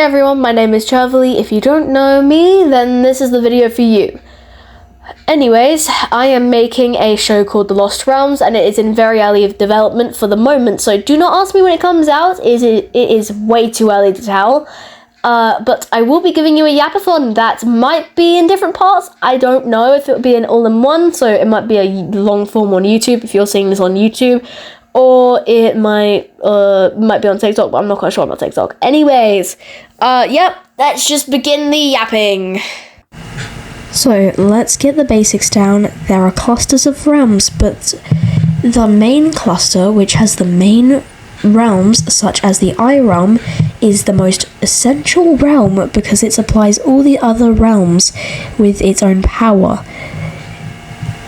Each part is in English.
Everyone, my name is Chervely. If you don't know me, then this is the video for you. Anyways, I am making a show called The Lost Realms, and it is in very early development for the moment, so do not ask me when it comes out. It is way too early to tell. But I will be giving you a yapathon that might be in different parts. I don't know if it will be an all-in-one, so it might be a long form on YouTube if you're seeing this on YouTube. Or it might be on TikTok, but I'm not quite sure about TikTok. Anyways, yep, let's just begin the yapping. So, let's get the basics down. There are clusters of realms, but the main cluster, which has the main realms, such as the Eye Realm, is the most essential realm because it supplies all the other realms with its own power.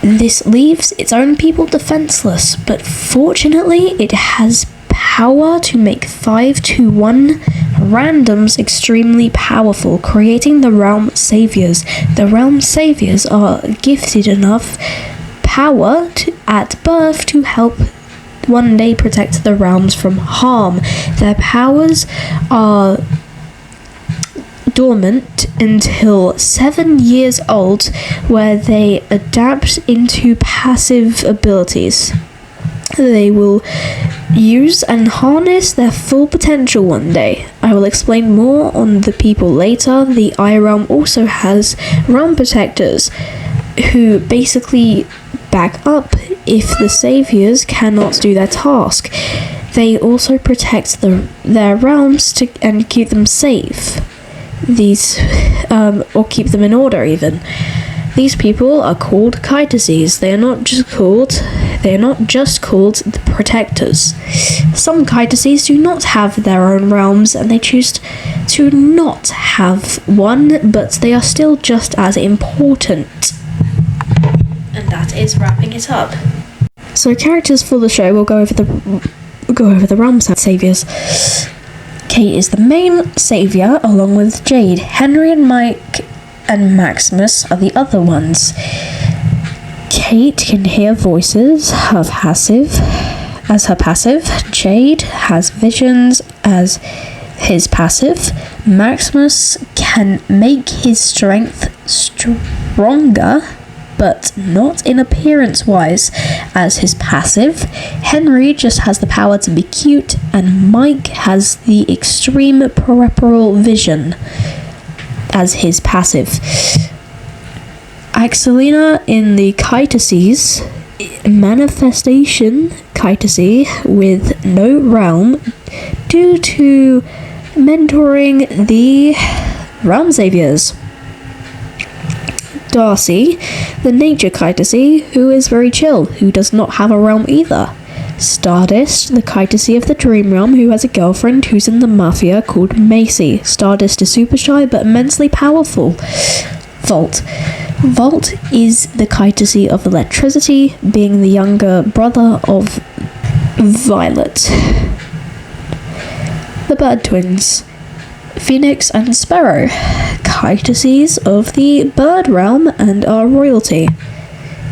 This leaves its own people defenseless, but fortunately it has power to make 5-1 randoms extremely powerful, creating the Realm Saviors. The Realm Saviors are gifted enough power at birth to help one day protect the realms from harm. Their powers are dormant until 7 years old, where they adapt into passive abilities. They will use and harness their full potential one day. I will explain more on the people later. The Eye Realm also has realm protectors, who basically back up if the saviors cannot do their task. They also protect their realms and keep them safe. Or keep them in order even. These people are called Kitases. They are not just called the protectors. Some Kitases do not have their own realms, and they choose to not have one, but they are still just as important. And that is wrapping it up. So characters for the show will go over the realm saviors. Kate is the main savior, along with Jade. Henry and Mike and Maximus are the other ones. Kate can hear voices as her passive. Jade has visions as his passive. Maximus can make his strength stronger, but not in appearance-wise, as his passive. Henry just has the power to be cute, and Mike has the extreme peripheral vision as his passive. Axelina in the Kitases, manifestation Kitase with no realm, due to mentoring the realm saviors. Darcy, the nature Kitase, who is very chill, who does not have a realm either. Stardust, the Kitase of the Dream Realm, who has a girlfriend who's in the Mafia called Macy. Stardust is super shy but immensely powerful. Volt is the Kitase of Electricity, being the younger brother of Violet. The Bird Twins, Phoenix and Sparrow, Kitases of the Bird Realm and are royalty.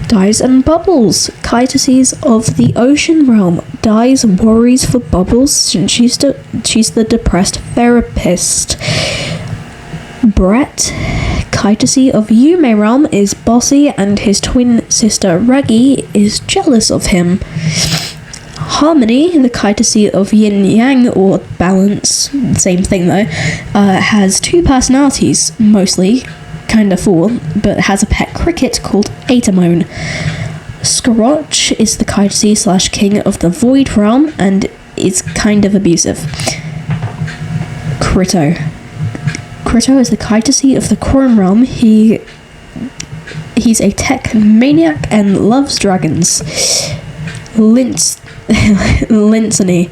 Dies and Bubbles, Kitases of the Ocean Realm. Dies worries for Bubbles since she's the depressed therapist. Brett, Kitase of Yume Realm, is bossy, and his twin sister Reggie is jealous of him. Harmony, the Kitase of Yin Yang, or balance, same thing though, has two personalities, mostly, kinda four, but has a pet cricket called Atamone. Scorch is the Kitase / king of the Void Realm, and is kind of abusive. Crito is the Kitase of the Chrome Realm. He's a tech maniac and loves dragons. Linsony,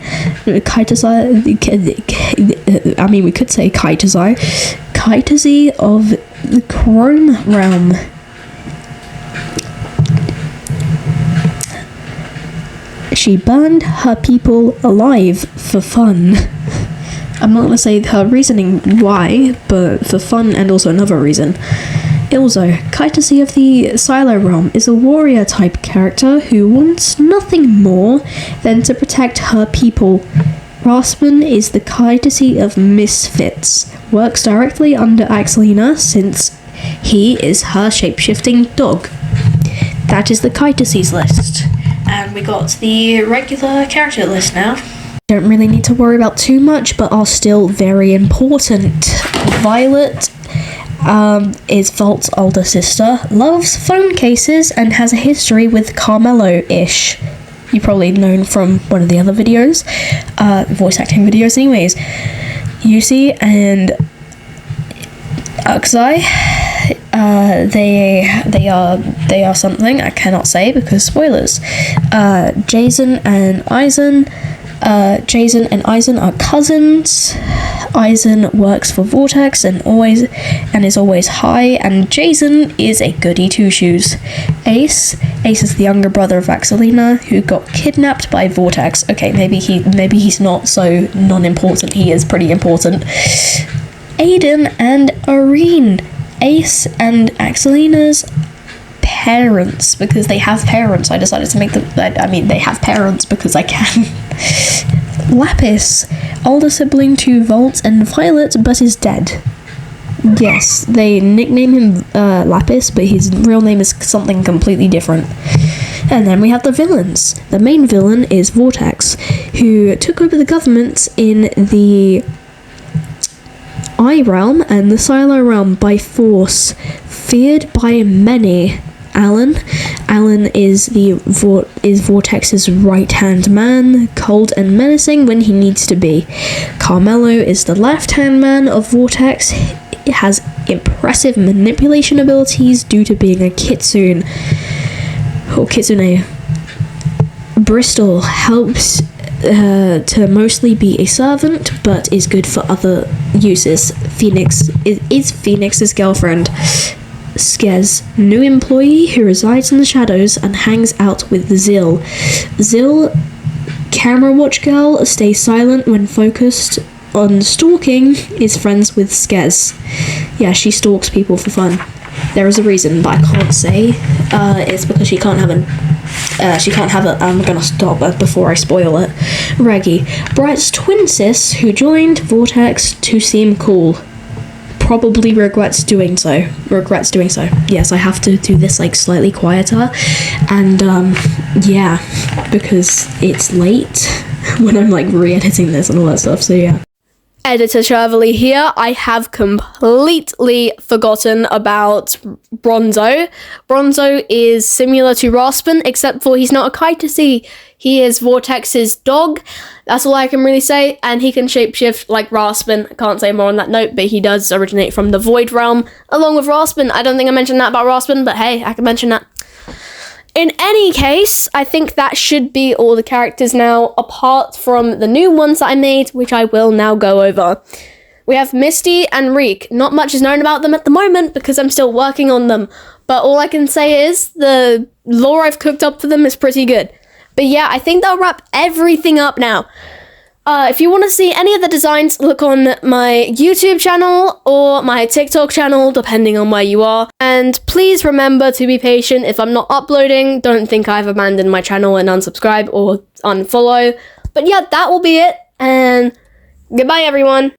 we could say Kitase of the Chrome Realm. She burned her people alive for fun. I'm not going to say her reasoning why, but for fun and also another reason. Ilzo, Kitase of the Silo Realm, is a warrior-type character who wants nothing more than to protect her people Raspin is the courtesy of misfits. Works directly under Axelina since he is her shapeshifting dog. That is the courtesies list. And we got the regular character list now. Don't really need to worry about too much, but are still very important. Violet is Volt's older sister, loves phone cases, and has a history with Carmelo-ish. You've probably known from one of the other videos, voice acting videos anyways. Yusi and Uxai, they are something I cannot say because spoilers. Jason and Aizen are cousins. Aizen works for Vortex and is always high, and Jason is a goody two-shoes. Ace is the younger brother of Axelina, who got kidnapped by Vortex. Okay, maybe he's not so non-important. He is pretty important. Aiden and Irene, Ace and Axelina's parents, because they have parents. I decided to make them. They have parents because I can. Lapis, older sibling to Volt and Violet, but is dead. Yes, they nickname him Lapis, but his real name is something completely different. And then we have the villains. The main villain is Vortex, who took over the government in the I Realm and the Silo Realm by force, feared by many. Alan is Vortex's right-hand man, cold and menacing when he needs to be. Carmelo is the left-hand man of Vortex. He has impressive manipulation abilities due to being a kitsune. Or kitsune. Bristol helps to mostly be a servant, but is good for other uses. Phoenix is Phoenix's girlfriend. Skez, new employee who resides in the shadows and hangs out with Zill. Zill, camera watch girl, stays silent when focused on stalking, is friends with Skez. Yeah, she stalks people for fun. There is a reason, but I can't say. It's because she can't have it. I'm gonna stop before I spoil it. Reggie, Bright's twin sis who joined Vortex to seem cool. Probably regrets doing so. Yes, I have to do this slightly quieter, and yeah, because it's late when I'm re-editing this and all that stuff. So yeah. Editor Cheverly here. I have completely forgotten about Bronzo. Bronzo is similar to Raspin, except for he's not a Kaitase. He is Vortex's dog. That's all I can really say. And he can shapeshift like Raspin. I can't say more on that note, but he does originate from the Void Realm, along with Raspin. I don't think I mentioned that about Raspin, but hey, I can mention that. In any case, I think that should be all the characters now, apart from the new ones that I made, which I will now go over. We have Misty and Reek. Not much is known about them at the moment because I'm still working on them, but all I can say is the lore I've cooked up for them is pretty good. But yeah, I think that'll wrap everything up now. If you want to see any of the designs, look on my YouTube channel or my TikTok channel, depending on where you are. And please remember to be patient if I'm not uploading. Don't think I've abandoned my channel and unsubscribe or unfollow. But yeah, that will be it. And goodbye, everyone.